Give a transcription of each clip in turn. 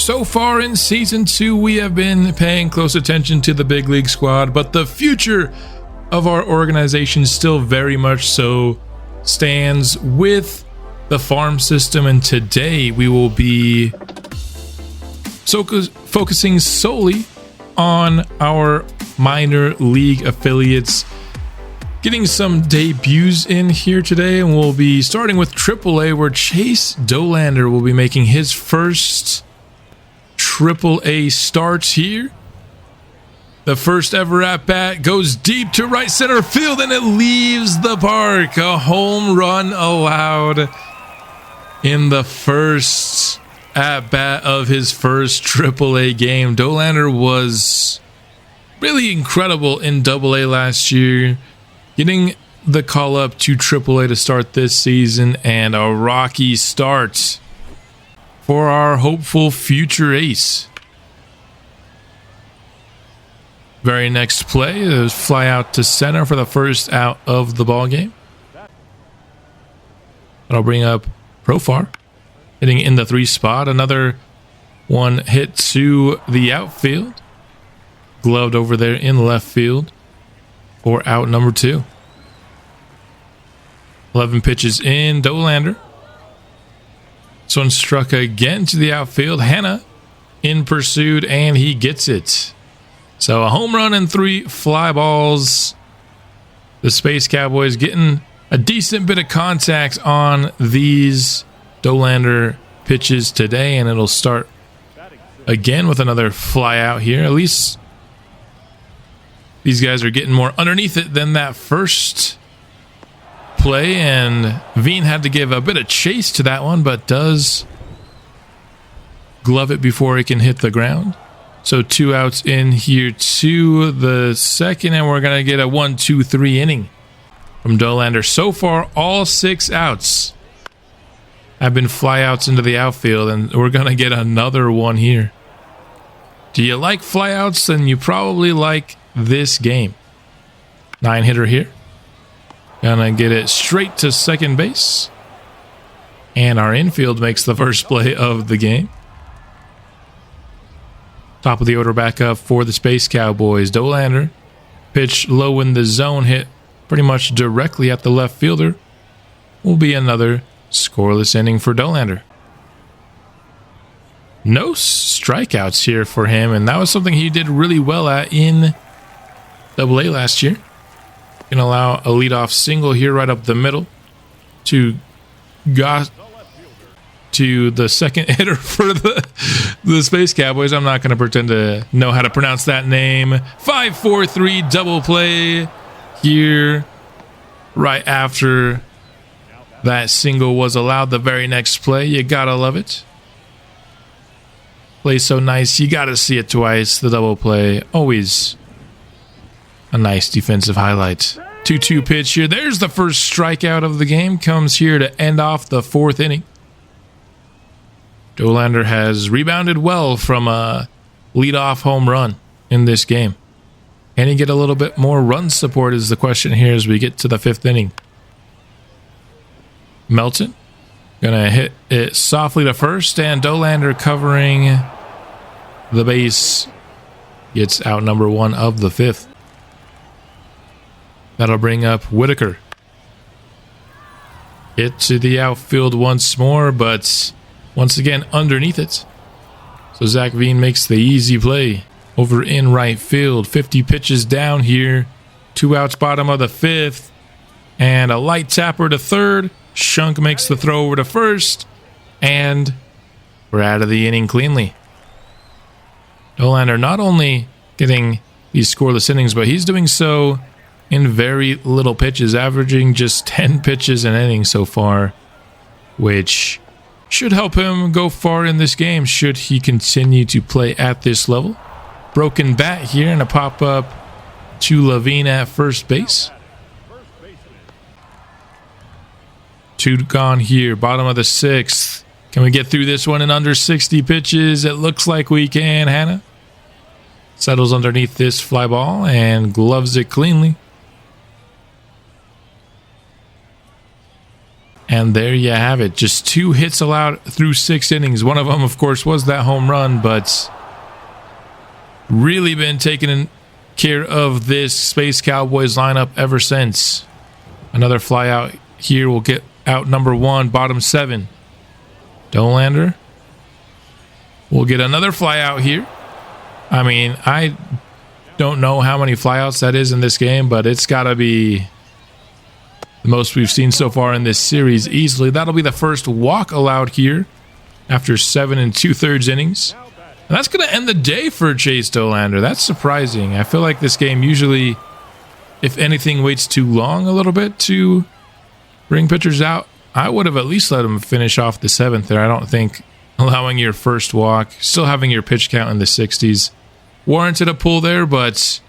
So far in Season 2, we have been paying close attention to the big league squad, but the future of our organization still very much so stands with the farm system, and today we will be focusing solely on our minor league affiliates, getting some debuts in here today, and we'll be starting with AAA, where Chase Dander will be making his first AAA start here. The first ever at bat goes deep to right center field, and it leaves the park. A home run allowed in the first at bat of his first AAA game. Dander was really incredible in AA last year, getting the call up to AAA to start this season, and a rocky start for our hopeful future ace. Very next play is fly out to center for the first out of the ball game. That'll bring up Profar, hitting in the 3 spot. Another one hit to the outfield, gloved over there in left field for out number 2. 11 pitches in. Dander. This one struck again to the outfield. Hannah in pursuit, and he gets it. So a home run and 3 fly balls. The Space Cowboys getting a decent bit of contact on these Dander pitches today, and it'll start again with another fly out here. At least these guys are getting more underneath it than that first play, and Veen had to give a bit of chase to that one, but does glove it before it can hit the ground. So 2 outs in here to the second, and we're going to get a 1-2-3 inning from Dander. So far, all 6 outs have been flyouts into the outfield, and we're going to get another one here. Do you like flyouts? Then you probably like this game. 9-hitter here. Gonna get it straight to second base. And our infield makes the first play of the game. Top of the order back up for the Space Cowboys. Dander, pitch low in the zone, hit pretty much directly at the left fielder. Will be another scoreless inning for Dander. No strikeouts here for him, and that was something he did really well at in AA last year. Can allow a leadoff single here right up the middle to the second hitter for the Space Cowboys. I'm not going to pretend to know how to pronounce that name. 5-4-3 double play here right after that single was allowed. The very next play, you gotta love it. Play so nice, you gotta see it twice. The double play, always a nice defensive highlight. 2-2 pitch here. There's the first strikeout of the game. Comes here to end off the 4th inning. Dander has rebounded well from a leadoff home run in this game. Can he get a little bit more run support is the question here as we get to the 5th inning. Melton gonna hit it softly to first, and Dander covering the base gets out number 1 of the 5th. That'll bring up Whitaker. Hit to the outfield once more, but once again underneath it. So Zach Veen makes the easy play over in right field. 50 pitches down here. 2 outs, bottom of the 5th. And a light tapper to third. Shunk makes the throw over to first. And we're out of the inning cleanly. Dander not only getting these scoreless innings, but he's doing so in very little pitches, averaging just 10 pitches an inning so far, which should help him go far in this game should he continue to play at this level. Broken bat here and a pop-up to Levine at first base. 2 gone here, bottom of the 6th. Can we get through this one in under 60 pitches? It looks like we can. Hannah settles underneath this fly ball and gloves it cleanly. And there you have it. Just 2 hits allowed through 6 innings. One of them, of course, was that home run, but really been taking care of this Space Cowboys lineup ever since. Another fly out here will get out number 1, bottom 7. Dolander will get another fly out here. I mean, I don't know how many flyouts that is in this game, but it's got to be the most we've seen so far in this series easily. That'll be the first walk allowed here after 7 2/3 innings. And that's going to end the day for Chase Dander. That's surprising. I feel like this game usually, if anything, waits too long a little bit to bring pitchers out. I would have at least let him finish off the 7th there. I don't think allowing your first walk, still having your pitch count in the 60s, warranted a pull there, but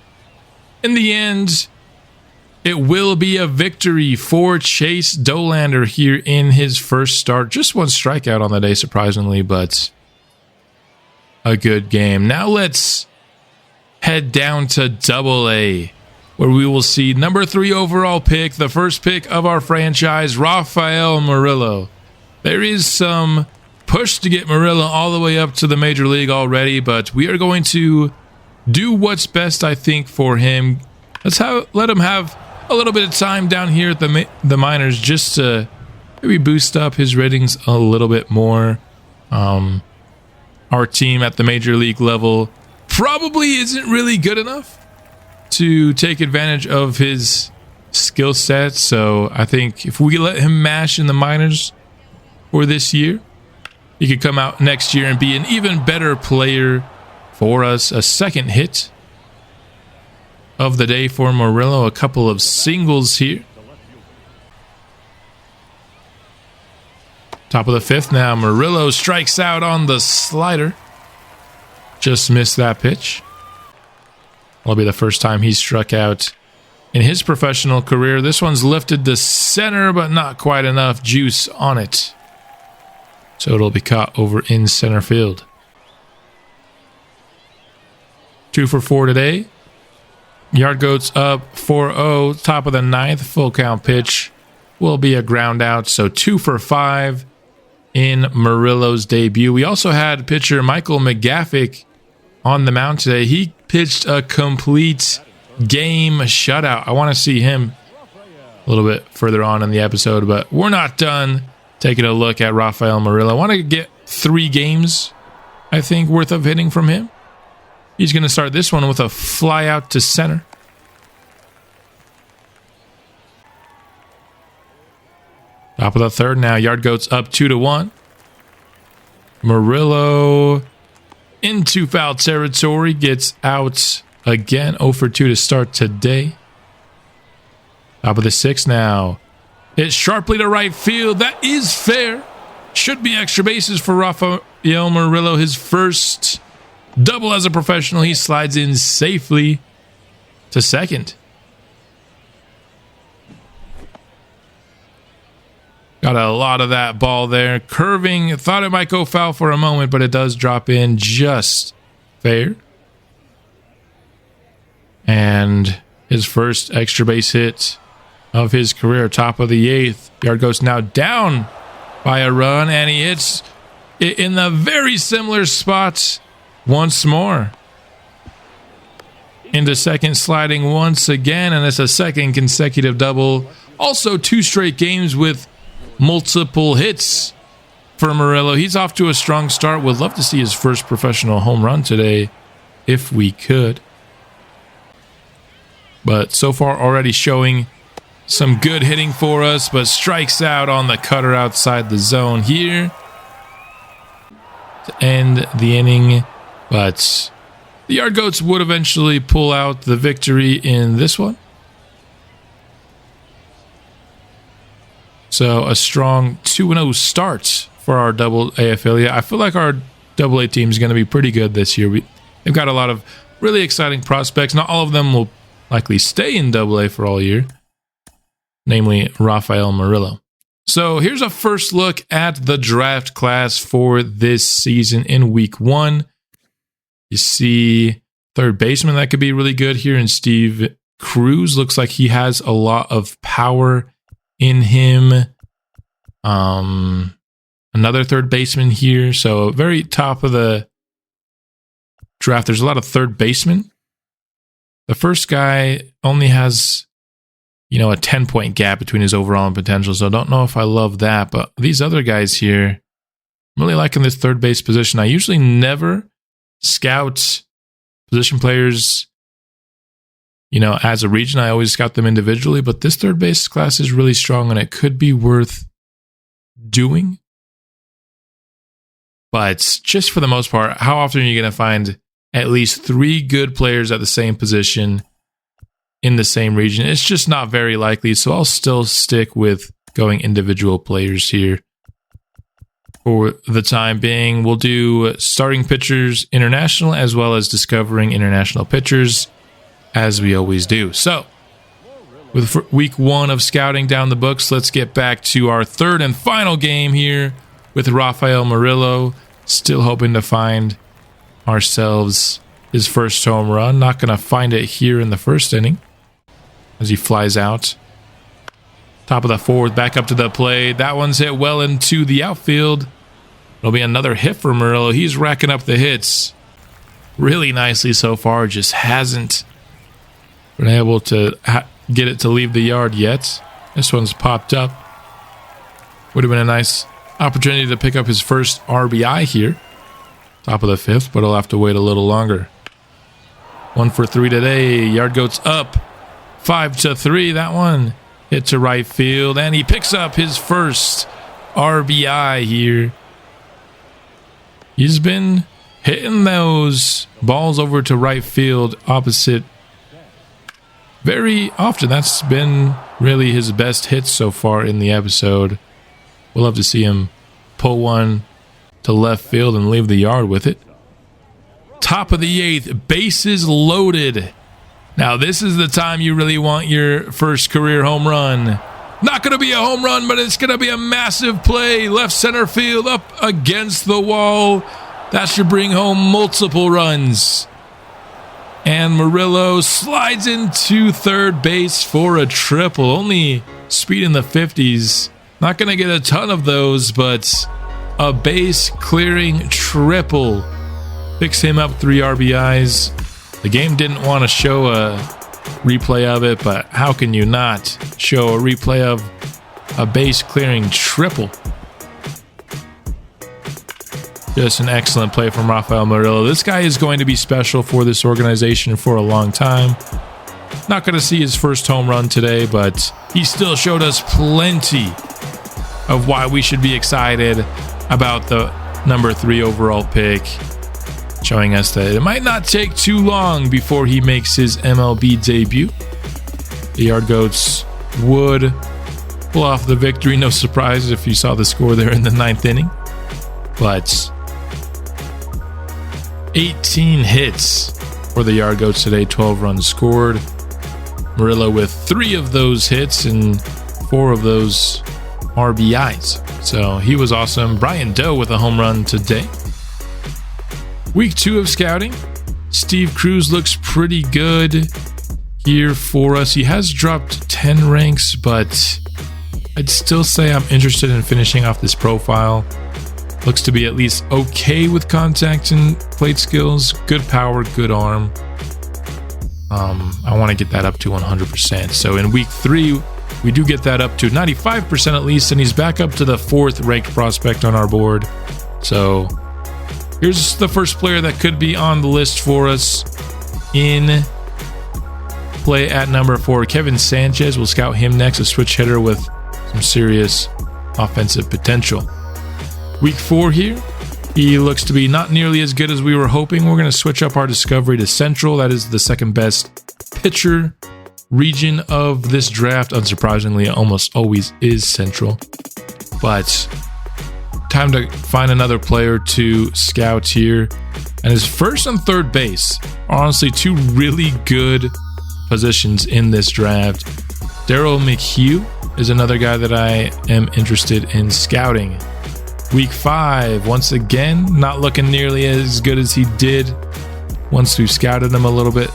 in the end, it will be a victory for Chase Dander here in his first start. Just 1 strikeout on the day, surprisingly, but a good game. Now let's head down to Double-A, where we will see number 3 overall pick, the first pick of our franchise, Rafael Murillo. There is some push to get Murillo all the way up to the major league already, but we are going to do what's best, I think, for him. Let him have a little bit of time down here at the minors just to maybe boost up his ratings a little bit more. Our team at the major league level probably isn't really good enough to take advantage of his skill set, so I think if we let him mash in the minors for this year, he could come out next year and be an even better player for us. A second hit of the day for Murillo. A couple of singles here. Top of the 5th now. Murillo strikes out on the slider. Just missed that pitch. Will be the first time he's struck out in his professional career. This one's lifted to center, but not quite enough juice on it. So it'll be caught over in center field. 2 for 4 today. Yard goats up 4-0. Top of the 9th. Full count pitch will be a ground out. So 2 for 5 in Murillo's debut. We also had pitcher Michael McGaffin on the mound today. He pitched a complete game shutout. I want to see him a little bit further on in the episode, but we're not done taking a look at Rafael Murillo. I want to get 3 games, I think, worth of hitting from him. He's going to start this one with a fly out to center. Top of the 3rd now. Yard goats up 2-1. Murillo into foul territory. Gets out again. 0 for 2 to start today. Top of the 6th now. Hit sharply to right field. That is fair. Should be extra bases for Rafael Murillo. His first double as a professional. He slides in safely to second. Got a lot of that ball there. Curving. Thought it might go foul for a moment, but it does drop in just fair. And his first extra base hit of his career. Top of the 8th. Yard goes now down by a run, and he hits it in the very similar spot once more. Into second, sliding once again, and it's a second consecutive double. Also 2 straight games with multiple hits for Murillo. He's off to a strong start. Would love to see his first professional home run today if we could. But so far already showing some good hitting for us, but strikes out on the cutter outside the zone here to end the inning. But the Yard Goats would eventually pull out the victory in this one. So a strong 2-0 start for our Double-A affiliate. I feel like our Double-A team is going to be pretty good this year. They've got a lot of really exciting prospects. Not all of them will likely stay in Double-A for all year, namely Rafael Murillo. So here's a first look at the draft class for this season in week 1. You see third baseman that could be really good here in Steve Cruz. Looks like he has a lot of power in him. Another third baseman here. So very top of the draft. There's a lot of third basemen. The first guy only has, a 10-point gap between his overall and potential. So I don't know if I love that. But these other guys here, I'm really liking this third base position. I usually never scout position players, as a region. I always scout them individually. But this third base class is really strong, and it could be worth doing. But just for the most part, how often are you going to find at least 3 good players at the same position in the same region? It's just not very likely, so I'll still stick with going individual players here. For the time being, we'll do starting pitchers international as well as discovering international pitchers, as we always do. So, with week 1 of scouting down the books, let's get back to our third and final game here with Rafael Murillo. Still hoping to find ourselves his first home run. Not going to find it here in the first inning as he flies out. Top of the fourth, back up to the plate. That one's hit well into the outfield. It'll be another hit for Murillo. He's racking up the hits really nicely so far. Just hasn't been able to get it to leave the yard yet. This one's popped up. Would have been a nice opportunity to pick up his first RBI here. Top of the 5th, but he'll have to wait a little longer. 1 for 3 today. Yard goes up 5-3. That one hit to right field, and he picks up his first RBI here. He's been hitting those balls over to right field opposite very often. That's been really his best hits so far in the episode. We'll love to see him pull one to left field and leave the yard with it. Top of the 8th, bases loaded. Now this is the time you really want your first career home run. Not going to be a home run, but it's going to be a massive play. Left center field, up against the wall. That should bring home multiple runs. And Murillo slides into third base for a triple. Only speed in the 50s. Not going to get a ton of those, but a base clearing triple picks him up 3 RBIs. The game didn't want to show a replay of it, but how can you not show a replay of a base clearing triple? Just an excellent play from Rafael Murillo. This guy is going to be special for this organization for a long time. Not going to see his first home run today, but he still showed us plenty of why we should be excited about the number 3 overall pick, showing us that it might not take too long before he makes his MLB debut. The Yard Goats would pull off the victory. No surprise if you saw the score there in the 9th inning. But 18 hits for the Yard Goats today, 12 runs scored. Murillo with 3 of those hits and 4 of those RBIs. So he was awesome. Brian Doe with a home run today. Week 2 of scouting. Steve Cruz looks pretty good here for us. He has dropped 10 ranks, but I'd still say I'm interested in finishing off this profile. Looks to be at least okay with contact and plate skills. Good power, good arm. I want to get that up to 100%. So in week 3, we do get that up to 95% at least, and he's back up to the 4th ranked prospect on our board. So here's the first player that could be on the list for us in play at number 4. Kevin Sanchez. We'll scout him next, a switch hitter with some serious offensive potential. Week 4 here, he looks to be not nearly as good as we were hoping. We're going to switch up our discovery to Central. That is the second best pitcher region of this draft. Unsurprisingly, it almost always is Central. But time to find another player to scout here. And his first and third base are honestly 2 really good positions in this draft. Darryl McHugh is another guy that I am interested in scouting. Week 5, once again, not looking nearly as good as he did once we've scouted him a little bit.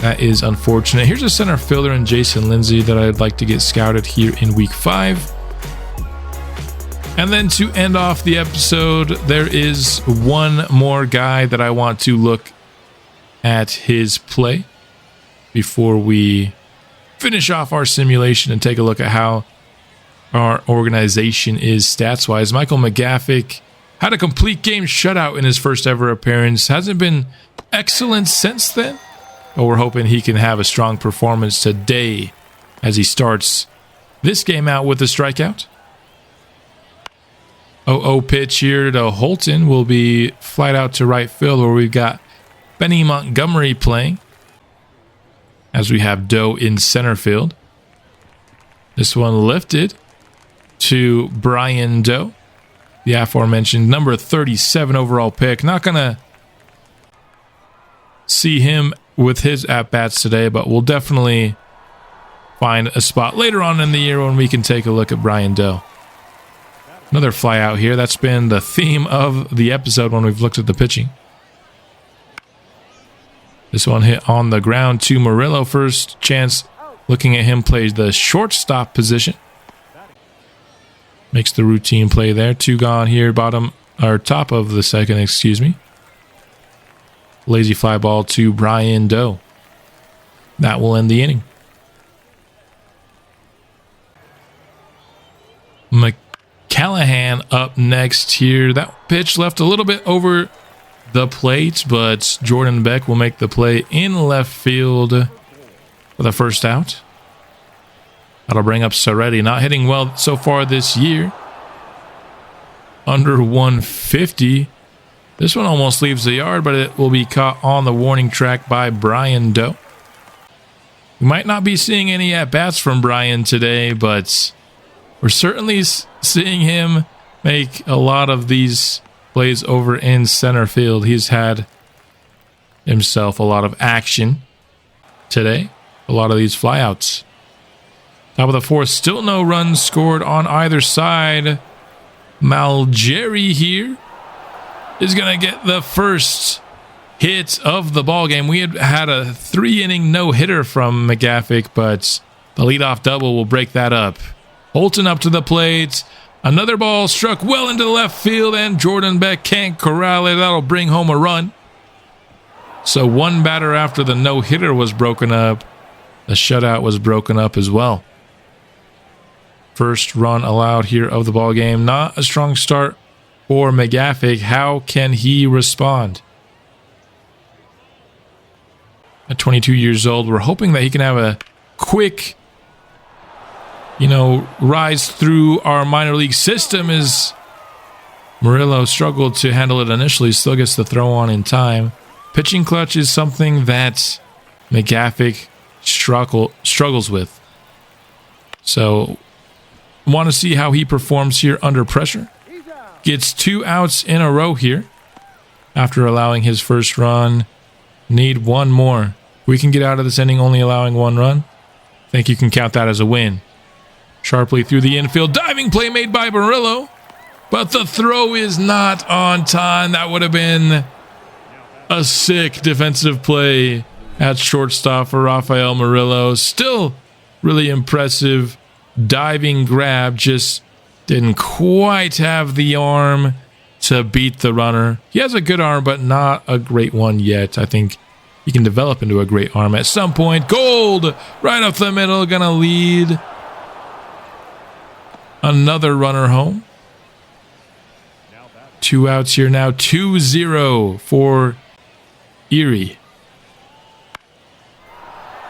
That is unfortunate. Here's a center fielder in Jason Lindsay that I'd like to get scouted here in week 5. And then to end off the episode, there is one more guy that I want to look at his play before we finish off our simulation and take a look at how our organization is stats-wise. Michael McGaffin had a complete game shutout in his first ever appearance. Hasn't been excellent since then, but we're hoping he can have a strong performance today as he starts this game out with a strikeout. 0-0 pitch here to Holton will be flight out to right field, where we've got Benny Montgomery playing, as we have Doe in center field. This one lifted to Brian Doe, the aforementioned number 37 overall pick. Not going to see him with his at-bats today, but we'll definitely find a spot later on in the year when we can take a look at Brian Doe. Another fly out here. That's been the theme of the episode when we've looked at the pitching. This one hit on the ground to Murillo. First chance looking at him play the shortstop position. Makes the routine play there. 2 gone here, top of the second, excuse me. Lazy fly ball to Brian Doe. That will end the inning. McCallahan up next here. That pitch left a little bit over the plate, but Jordan Beck will make the play in left field for the first out. That'll bring up Soretti. Not hitting well so far this year. Under 150. This one almost leaves the yard, but it will be caught on the warning track by Brian Doe. We might not be seeing any at-bats from Brian today, but we're certainly seeing him make a lot of these plays over in center field. He's had himself a lot of action today. A lot of these flyouts. Top of the fourth, still no runs scored on either side. Malgeri here is going to get the first hit of the ball game. We had a 3-inning no-hitter from McGaffin, but the leadoff double will break that up. Holton up to the plate. Another ball struck well into the left field, and Jordan Beck can't corral it. That'll bring home a run. So one batter after the no-hitter was broken up, the shutout was broken up as well. First run allowed here of the ball game. Not a strong start for McGaffin. How can he respond? At 22 years old, we're hoping that he can have a quick, rise through our minor league system, as Murillo struggled to handle it initially. Still gets the throw on in time. Pitching clutch is something that McGaffin struggles with. So want to see how he performs here under pressure. Gets 2 outs in a row here after allowing his first run. Need one more. We can get out of this inning only allowing 1 run. I think you can count that as a win. Sharply through the infield. Diving play made by Murillo. But the throw is not on time. That would have been a sick defensive play at shortstop for Rafael Murillo. Still really impressive diving grab. Just didn't quite have the arm to beat the runner. He has a good arm, but not a great one yet. I think he can develop into a great arm at some point. Gold right up the middle. Gonna lead another runner home. 2 outs here now. 2-0 for Erie.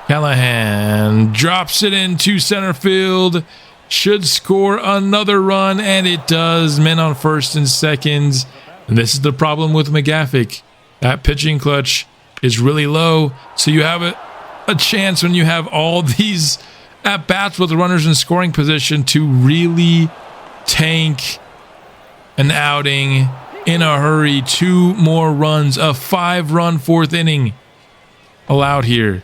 Callahan drops it into center field. Should score another run, and it does. Men on first and second. And this is the problem with McGaffin. That pitching clutch is really low, so you have a chance when you have all these at-bats with runners in scoring position to really tank an outing in a hurry. 2 more runs. A 5-run 4th inning allowed here.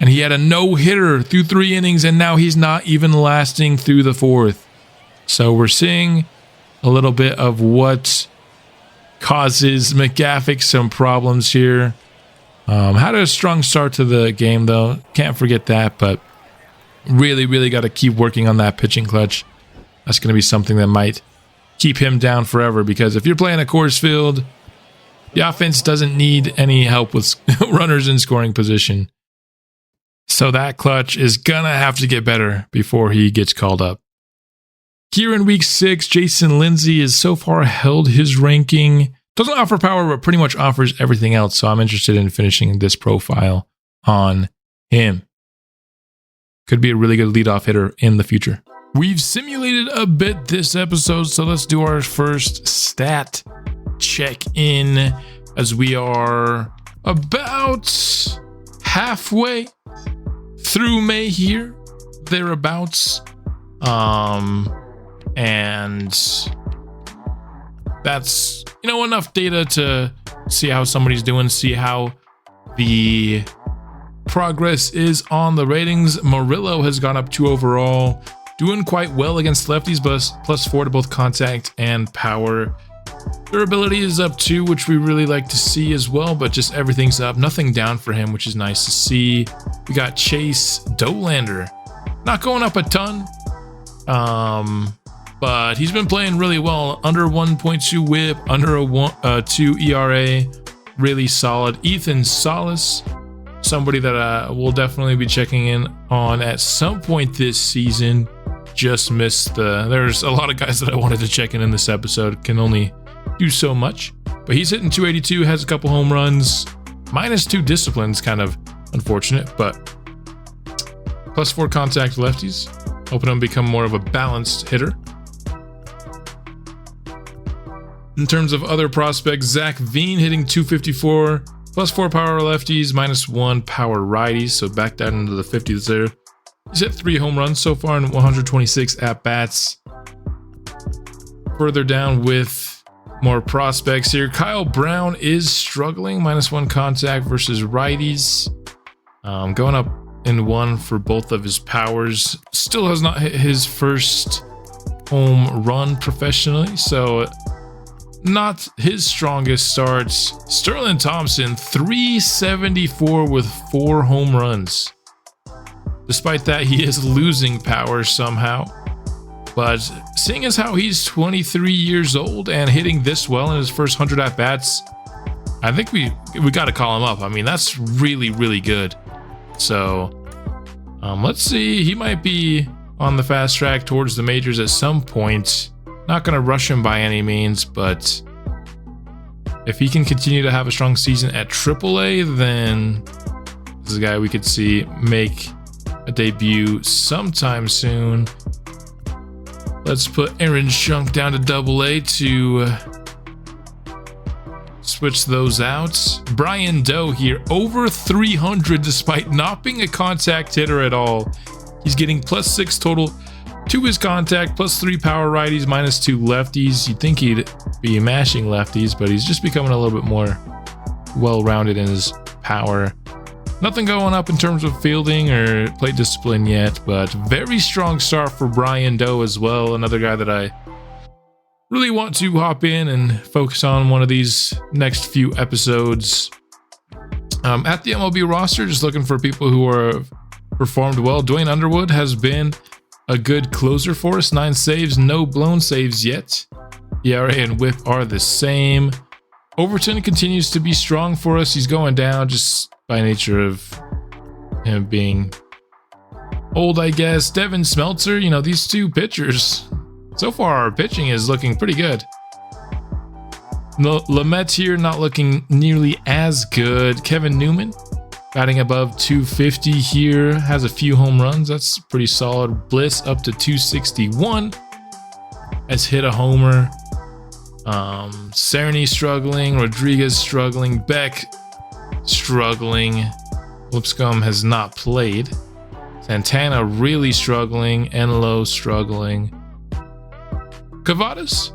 And he had a no-hitter through 3 innings, and now he's not even lasting through the 4th. So we're seeing a little bit of what causes McGaffin some problems here. Had a strong start to the game, though. Can't forget that, but really, really got to keep working on that pitching clutch that's going to be something that might keep him down forever, because if you're playing a Coors Field, the offense doesn't need any help with runners in scoring position. So that clutch is going to have to get better before he gets called up. Here in week 6, Jason Lindsay has so far held his ranking. Doesn't offer power, but pretty much offers everything else. So I'm interested in finishing this profile on him. Could be a really good leadoff hitter in the future. We've simulated a bit this episode, so let's do our first stat check-in as we are about halfway through May here, thereabouts. And that's, enough data to see how somebody's doing, see how the progress is on the ratings. Murillo has gone up 2 overall, doing quite well against lefties, but +4 to both contact and power. Durability is up 2, which we really like to see as well, but just everything's up, nothing down for him, which is nice to see. We got Chase Dander, not going up a ton, but he's been playing really well. Under 1.2 whip, under a 2 ERA, really solid. Ethan Salas, somebody that we'll definitely be checking in on at some point this season. Just missed there's a lot of guys that I wanted to check in this episode, can only do so much, but he's hitting 282, has a couple home runs, -2 disciplines, kind of unfortunate, but +4 contact lefties, hoping him become more of a balanced hitter. In terms of other prospects, Zach Veen hitting 254, +4 power lefties, -1 power righties, so back down into the 50s there. He's hit 3 home runs so far in 126 at-bats. Further down with more prospects here, Kyle Brown is struggling, -1 contact versus righties. Going up in 1 for both of his powers. Still has not hit his first home run professionally, so not his strongest starts. Sterling Thompson, 374 with 4 home runs. Despite that, he is losing power somehow. But seeing as how he's 23 years old and hitting this well in his first 100 at-bats, I think we got to call him up. I mean, that's really, really good. So let's see. He might be on the fast track towards the majors at some point. Not going to rush him by any means, but if he can continue to have a strong season at AAA, then this is a guy we could see make a debut sometime soon. Let's put Aaron Schunk down to AA to switch those out. Brian Doe here, over 300 despite not being a contact hitter at all. He's getting +6 total to his contact, +3 power righties, -2 lefties. You'd think he'd be mashing lefties, but he's just becoming a little bit more well-rounded in his power. Nothing going up in terms of fielding or plate discipline yet, but very strong start for Brian Doe as well. Another guy that I really want to hop in and focus on one of these next few episodes. At the MLB roster, just looking for people who are performed well. Dwayne Underwood has been a good closer for us. 9 saves, no blown saves yet. ERA and whip are the same. Overton continues to be strong for us. He's going down just by nature of him being old, I guess. Devin Smeltzer, these 2 pitchers, so far our pitching is looking pretty good. Lamet here not looking nearly as good. Kevin Newman batting above 250 here, has a few home runs. That's pretty solid. Bliss up to 261, has hit a homer. Cerny struggling, Rodriguez struggling, Beck struggling, Lipscomb has not played, Santana really struggling, Enlow struggling. Cavadas,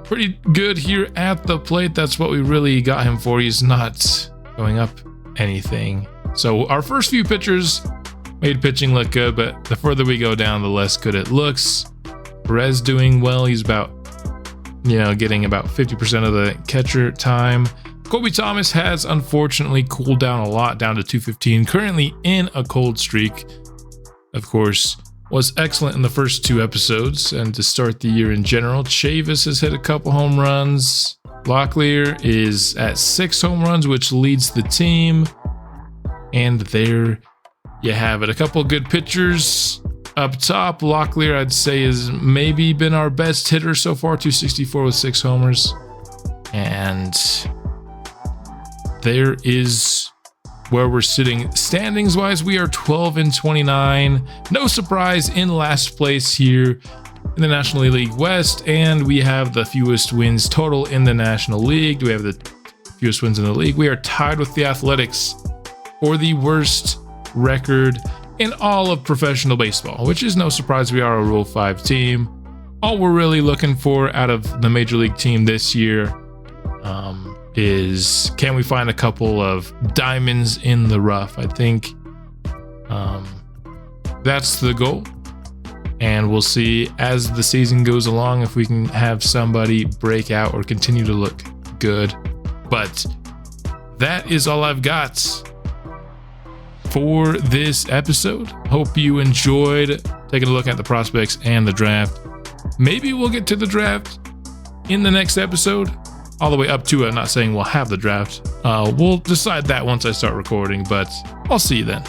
pretty good here at the plate. That's what we really got him for. He's not going up anything. So our first few pitchers made pitching look good, but the further we go down, the less good it looks. Perez doing well. He's about, getting about 50% of the catcher time. Kobe Thomas has unfortunately cooled down a lot, down to 215, currently in a cold streak. Of course, was excellent in the first 2 episodes and to start the year in general. Chavis has hit a couple home runs. Locklear is at 6 home runs, which leads the team. And there you have it. A couple good pitchers up top. Locklear, I'd say, has maybe been our best hitter so far, 264 with 6 homers. And there is where we're sitting standings wise. We are 12-29. No surprise in last place here in the National League West, and we have the fewest wins total in the National League. We have the fewest wins in the league. We are tied with the Athletics for the worst record in all of professional baseball, which is no surprise. We are a Rule 5 team. All we're really looking for out of the Major League team this year is, can we find a couple of diamonds in the rough? I think that's the goal. And we'll see as the season goes along if we can have somebody break out or continue to look good. But that is all I've got for this episode. Hope you enjoyed taking a look at the prospects and the draft. Maybe we'll get to the draft in the next episode, all the way up to it. I'm not saying we'll have the draft. We'll decide that once I start recording, but I'll see you then.